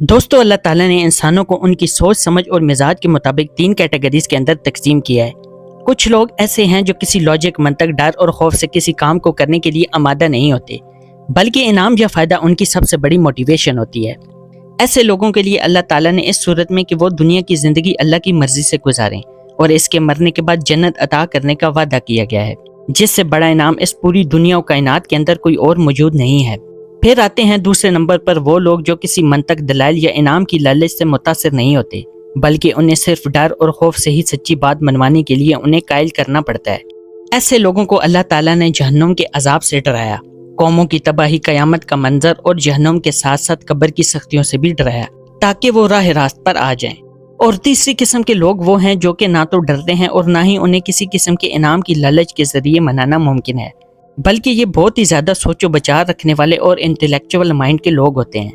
دوستو اللہ تعالیٰ نے انسانوں کو ان کی سوچ سمجھ اور مزاج کے مطابق 3 کیٹیگریز کے اندر تقسیم کیا ہے۔ کچھ لوگ ایسے ہیں جو کسی لاجک، منطق، ڈر اور خوف سے کسی کام کو کرنے کے لیے آمادہ نہیں ہوتے، بلکہ انعام یا فائدہ ان کی سب سے بڑی موٹیویشن ہوتی ہے۔ ایسے لوگوں کے لیے اللہ تعالیٰ نے اس صورت میں کہ وہ دنیا کی زندگی اللہ کی مرضی سے گزاریں اور اس کے مرنے کے بعد جنت عطا کرنے کا وعدہ کیا گیا ہے، جس سے بڑا انعام اس پوری دنیا و کائنات کے اندر کوئی اور موجود نہیں ہے۔ پھر آتے ہیں دوسرے نمبر پر وہ لوگ جو کسی منطق، دلائل یا انعام کی لالچ سے متاثر نہیں ہوتے، بلکہ انہیں صرف ڈر اور خوف سے ہی سچی بات منوانے کے لیے انہیں قائل کرنا پڑتا ہے۔ ایسے لوگوں کو اللہ تعالیٰ نے جہنم کے عذاب سے ڈرایا، قوموں کی تباہی، قیامت کا منظر اور جہنم کے ساتھ ساتھ قبر کی سختیوں سے بھی ڈرایا تاکہ وہ راہ راست پر آ جائیں۔ اور تیسری قسم کے لوگ وہ ہیں جو کہ نہ تو ڈرتے ہیں اور نہ ہی انہیں کسی قسم کے انعام کی لالچ کے ذریعے منانا ممکن ہے، بلکہ یہ بہت ہی زیادہ سوچ و بچار رکھنے والے اور انٹلیکچوئل مائنڈ کے لوگ ہوتے ہیں۔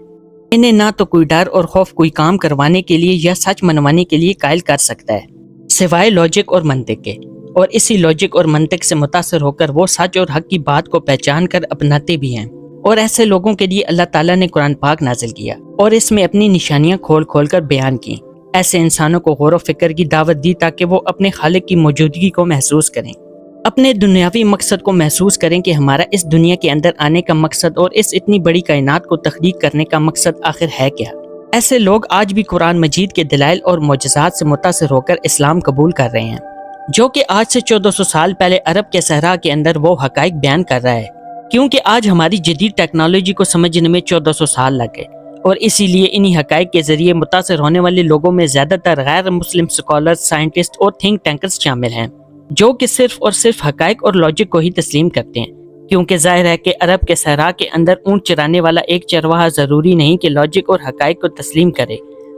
انہیں نہ تو کوئی ڈر اور خوف کوئی کام کروانے کے لیے یا سچ منوانے کے لیے قائل کر سکتا ہے، سوائے لاجک اور منطق کے، اور اسی لاجک اور منطق سے متاثر ہو کر وہ سچ اور حق کی بات کو پہچان کر اپناتے بھی ہیں۔ اور ایسے لوگوں کے لیے اللہ تعالیٰ نے قرآن پاک نازل کیا اور اس میں اپنی نشانیاں کھول کھول کر بیان کی۔ ایسے انسانوں کو غور و فکر کی دعوت دی تاکہ وہ اپنے خالق کی موجودگی کو محسوس کریں، اپنے دنیاوی مقصد کو محسوس کریں کہ ہمارا اس دنیا کے اندر آنے کا مقصد اور اس اتنی بڑی کائنات کو تخلیق کرنے کا مقصد آخر ہے کیا۔ ایسے لوگ آج بھی قرآن مجید کے دلائل اور معجزات سے متاثر ہو کر اسلام قبول کر رہے ہیں، جو کہ آج سے 1400 سال پہلے عرب کے صحرا کے اندر وہ حقائق بیان کر رہا ہے، کیونکہ آج ہماری جدید ٹیکنالوجی کو سمجھنے میں 1400 سال لگ گئے، اور اسی لیے انہی حقائق کے ذریعے متاثر ہونے والے لوگوں میں زیادہ تر غیر مسلم سکالرز، سائنٹسٹ اور تھنک ٹینکرز شامل ہیں، جو کہ صرف اور صرف حقائق اور لاجک کو ہی تسلیم کرتے ہیں، کیونکہ ظاہر ہے کہ عرب کے صحرا کے اندر اونٹ چرانے والا ایک چرواہا ضروری نہیں کہ لاجک اور حقائق کو تسلیم کرے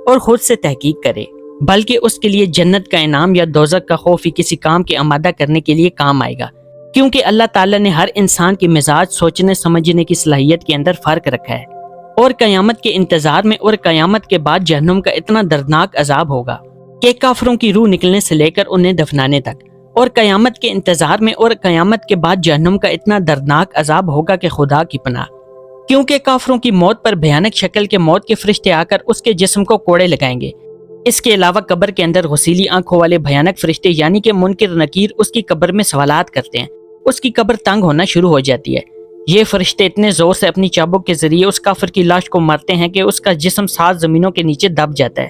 اور خود سے تحقیق کرے، بلکہ اس کے لیے جنت کا انعام یا دوزخ کا خوف ہی کسی کام کے آمادہ کرنے کے لیے کام آئے گا، کیونکہ اللہ تعالیٰ نے ہر انسان کے مزاج، سوچنے سمجھنے کی صلاحیت کے اندر فرق رکھا ہے، اور قیامت کے انتظار میں اور قیامت کے بعد جہنم کا اتنا دردناک عذاب ہوگا کہ کافروں کی روح نکلنے سے لے کر انہیں دفنانے تک، اور قیامت کے انتظار میں اور قیامت کے بعد جہنم کا اتنا دردناک عذاب ہوگا کہ خدا کی پناہ، کیونکہ کافروں کی موت پر بھیانک شکل کے موت کے فرشتے آ کر اس کے جسم کو کوڑے لگائیں گے۔ اس کے علاوہ قبر کے اندر غسیلی آنکھوں والے بھیانک فرشتے یعنی کہ منکر نکیر اس کی قبر میں سوالات کرتے ہیں، اس کی قبر تنگ ہونا شروع ہو جاتی ہے۔ یہ فرشتے اتنے زور سے اپنی چابک کے ذریعے اس کافر کی لاش کو مارتے ہیں کہ اس کا جسم 7 زمینوں کے نیچے دب جاتا ہے،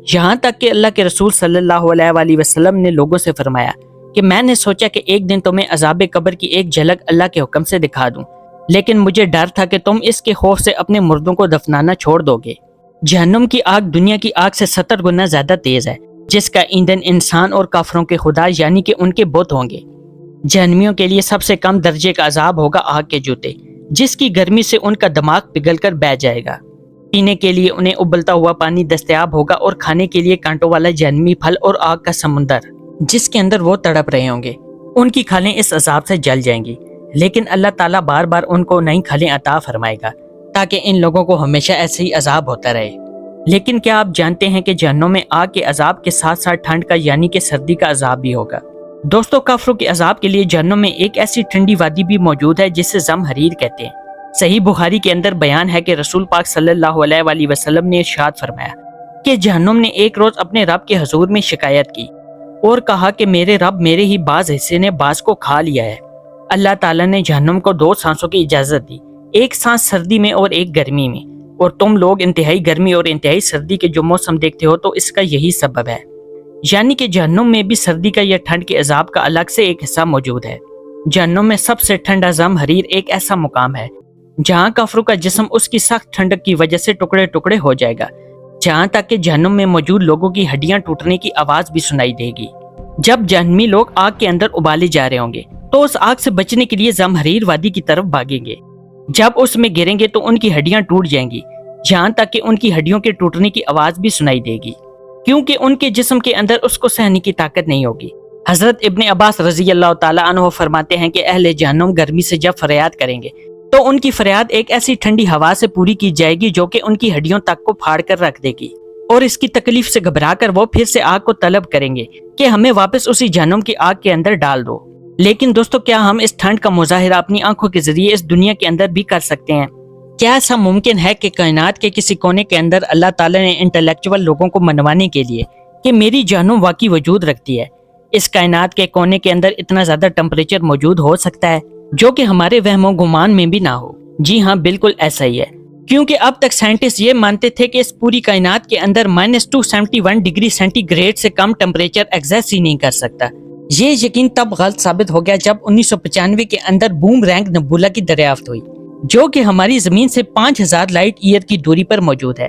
یہاں تک کہ اللہ کے رسول صلی اللہ علیہ وآلہ وسلم نے لوگوں سے فرمایا کہ میں نے سوچا کہ ایک دن تمہیں عذاب قبر کی ایک جھلک اللہ کے حکم سے دکھا دوں، لیکن مجھے ڈر تھا کہ تم اس کے خوف سے اپنے مردوں کو دفنانا چھوڑ دو گے۔ جہنم کی آگ دنیا کی آگ سے 70 گنا زیادہ تیز ہے، جس کا ایندھن انسان اور کافروں کے خدا یعنی کہ ان کے بت ہوں گے۔ جہنمیوں کے لیے سب سے کم درجے کا عذاب ہوگا آگ کے جوتے، جس کی گرمی سے ان کا دماغ پگھل کر بہہ جائے گا۔ پینے کے لیے انہیں ابلتا ہوا پانی دستیاب ہوگا اور کھانے کے لیے کانٹوں والا جہنمی پھل اور آگ کا سمندر جس کے اندر وہ تڑپ رہے ہوں گے۔ ان کی کھالیں اس عذاب سے جل جائیں گی، لیکن اللہ تعالیٰ بار بار ان کو نئی کھالیں عطا فرمائے گا تاکہ ان لوگوں کو ہمیشہ ایسے ہی عذاب ہوتا رہے۔ لیکن کیا آپ جانتے ہیں کہ جہنم میں آگ کے عذاب کے ساتھ ساتھ ٹھنڈ کا یعنی کہ سردی کا عذاب بھی ہوگا۔ دوستو، کافروں کے عذاب کے لیے جہنم میں ایک ایسی ٹھنڈی وادی بھی موجود ہے جسے زمہریر کہتے ہیں۔ صحیح بخاری کے اندر بیان ہے کہ رسول پاک صلی اللہ علیہ وآلہ وسلم نے ارشاد فرمایا کہ جہنم نے ایک روز اپنے رب کے حضور میں شکایت کی اور کہا کہ میرے رب، میرے ہی بعض حصے نے بعض کو کھا لیا ہے۔ اللہ تعالیٰ نے جہنم کو 2 سانسوں کی اجازت دی، ایک سانس سردی میں اور ایک گرمی میں، اور تم لوگ انتہائی گرمی اور انتہائی سردی کے جو موسم دیکھتے ہو تو اس کا یہی سبب ہے، یعنی کہ جہنم میں بھی سردی کا یا ٹھنڈ کے عذاب کا الگ سے ایک حصہ موجود ہے۔ جہنم میں سب سے ٹھنڈا زمہریر ایک ایسا مقام ہے جہاں کافروں کا جسم اس کی سخت ٹھنڈک کی وجہ سے ٹکڑے ٹکڑے ہو جائے گا، جہاں تک کہ جہنم میں موجود لوگوں کی ہڈیاں ٹوٹنے کی آواز بھی سنائی دے گی۔ جب جہنمی لوگ آگ کے اندر ابالے جا رہے ہوں گے تو اس آگ سے بچنے کے لیے زمہریر وادی کی طرف بھاگیں گے۔ جب اس میں گریں گے تو ان کی ہڈیاں ٹوٹ جائیں گی، جہاں تک کہ ان کی ہڈیوں کے ٹوٹنے کی آواز بھی سنائی دے گی، کیونکہ ان کے جسم کے اندر اس کو سہنے کی طاقت نہیں ہوگی۔ حضرت ابن عباس رضی اللہ تعالیٰ عنہ فرماتے ہیں کہ اہل جہنم گرمی سے جب فریاد کریں گے تو ان کی فریاد ایک ایسی ٹھنڈی ہوا سے پوری کی جائے گی جو کہ ان کی ہڈیوں تک کو پھاڑ کر رکھ دے گی، اور اس کی تکلیف سے گھبرا کر وہ پھر سے آگ کو طلب کریں گے کہ ہمیں واپس اسی جہنم کی آگ کے اندر ڈال دو۔ لیکن دوستو، کیا ہم اس ٹھنڈ کا مظاہرہ اپنی آنکھوں کے ذریعے اس دنیا کے اندر بھی کر سکتے ہیں؟ کیا ایسا ممکن ہے کہ کائنات کے کسی کونے کے اندر اللہ تعالیٰ نے انٹلیکچوئل لوگوں کو منوانے کے لیے کہ میری جہنم واقعی وجود رکھتی ہے، اس کائنات کے کونے کے اندر اتنا زیادہ ٹمپریچر موجود ہو سکتا ہے جو کہ ہمارے وہم و گمان میں بھی نہ ہو؟ جی ہاں، بالکل ایسا ہی ہے، کیونکہ اب تک سائنٹسٹ یہ مانتے تھے کہ اس پوری کائنات کے اندر -271 ڈگری سینٹی گریڈ سے کم ٹمپریچر ایگزسٹ ہی نہیں کر سکتا۔ یہ یقین تب غلط ثابت ہو گیا جب 1995 کے اندر بوم رینگ نبولا کی دریافت ہوئی، جو کہ ہماری زمین سے 5000 لائٹ ایئر کی دوری پر موجود ہے۔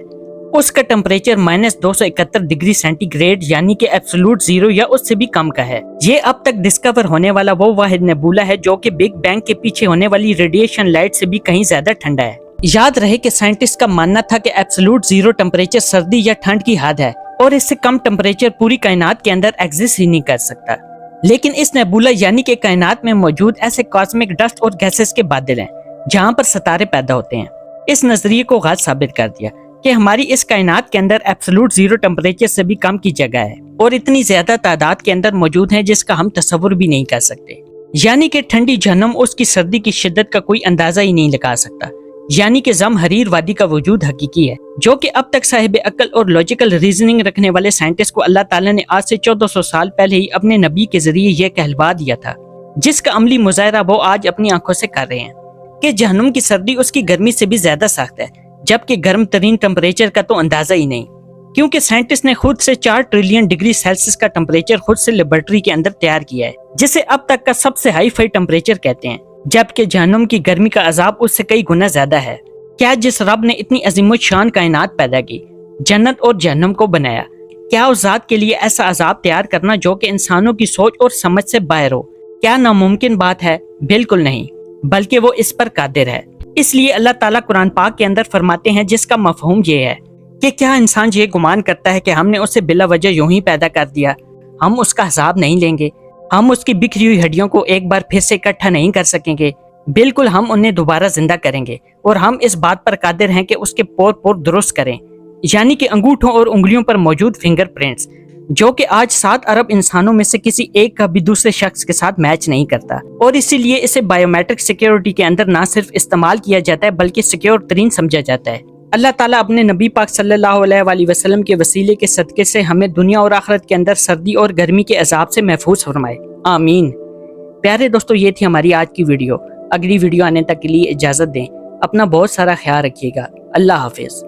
اس کا ٹمپریچر -271 ڈگری سینٹی گریڈ یعنی کہ ایبسولوٹ زیرو یا اس سے بھی کم کا ہے۔ یہ اب تک ڈسکور ہونے والا وہ واحد نیبولا ہے جو کہ بگ بینگ کے پیچھے ہونے والی ریڈیشن لائٹ سے بھی کہیں زیادہ ٹھنڈا ہے۔ یاد رہے کہ سائنٹسٹ کا ماننا تھا کہ ایبسولوٹ زیرو ٹمپریچر سردی یا ٹھنڈ کی حد ہے اور اس سے کم ٹمپریچر پوری کائنات کے اندر ایگزسٹ ہی نہیں کر سکتا، لیکن اس نیبولا یعنی کہ کائنات میں موجود ایسے کاسمک ڈسٹ اور گیسز کے بادل ہیں جہاں پر ستارے پیدا ہوتے ہیں۔ اس نظریے کو غلط ثابت کر دیا کہ ہماری اس کائنات کے اندر ایبسولوٹ زیرو ٹمپریچر سے بھی کم کی جگہ ہے اور اتنی زیادہ تعداد کے اندر موجود ہیں جس کا ہم تصور بھی نہیں کر سکتے، یعنی کہ ٹھنڈی جہنم اس کی سردی کی شدت کا کوئی اندازہ ہی نہیں لگا سکتا، یعنی کہ زمہریر وادی کا وجود حقیقی ہے، جو کہ اب تک صاحب عقل اور لاجیکل ریزننگ رکھنے والے سائنٹسٹ کو اللہ تعالیٰ نے آج سے 1400 سال پہلے ہی اپنے نبی کے ذریعے یہ کہلوا دیا تھا، جس کا عملی مظاہرہ وہ آج اپنی آنکھوں سے کر رہے ہیں کہ جہنم کی سردی اس کی گرمی سے بھی زیادہ سخت ہے، جبکہ گرم ترین ٹمپریچر کا تو اندازہ ہی نہیں، کیونکہ سائنٹسٹ نے خود سے 4 ٹریلین ڈگری سیلسیس کا ٹمپریچر خود سے لیبارٹری کے اندر تیار کیا ہے، جسے اب تک کا سب سے ہائی فائی ٹمپریچر کہتے ہیں، جبکہ جہنم کی گرمی کا عذاب اس سے کئی گنا زیادہ ہے۔ کیا جس رب نے اتنی عظیم الشان کائنات پیدا کی، جنت اور جہنم کو بنایا، کیا اس ذات کے لیے ایسا عذاب تیار کرنا جو کہ انسانوں کی سوچ اور سمجھ سے باہر ہو، کیا ناممکن بات ہے؟ بالکل نہیں، بلکہ وہ اس پر قادر ہے۔ اس لیے اللہ تعالیٰ قرآن پاک کے اندر فرماتے ہیں، جس کا مفہوم یہ ہے کہ کیا انسان یہ گمان کرتا ہے کہ ہم نے اسے بلا وجہ یوں ہی پیدا کر دیا، ہم اس کا حساب نہیں لیں گے، ہم اس کی بکھری ہوئی ہڈیوں کو ایک بار پھر سے اکٹھا نہیں کر سکیں گے، بالکل ہم انہیں دوبارہ زندہ کریں گے، اور ہم اس بات پر قادر ہیں کہ اس کے پور پور درست کریں، یعنی کہ انگوٹھوں اور انگلیوں پر موجود فنگر پرنٹس، جو کہ آج 7 ارب انسانوں میں سے کسی ایک کا بھی دوسرے شخص کے ساتھ میچ نہیں کرتا، اور اسی لیے اسے بائیو میٹرک سیکیورٹی کے اندر نہ صرف استعمال کیا جاتا ہے بلکہ سیکیور ترین سمجھا جاتا ہے۔ اللہ تعالیٰ اپنے نبی پاک صلی اللہ علیہ وآلہ وسلم کے وسیلے کے صدقے سے ہمیں دنیا اور آخرت کے اندر سردی اور گرمی کے عذاب سے محفوظ فرمائے، آمین۔ پیارے دوستو، یہ تھی ہماری آج کی ویڈیو۔ اگلی ویڈیو آنے تک کے لیے اجازت دیں، اپنا بہت سارا خیال رکھیے گا، اللہ حافظ۔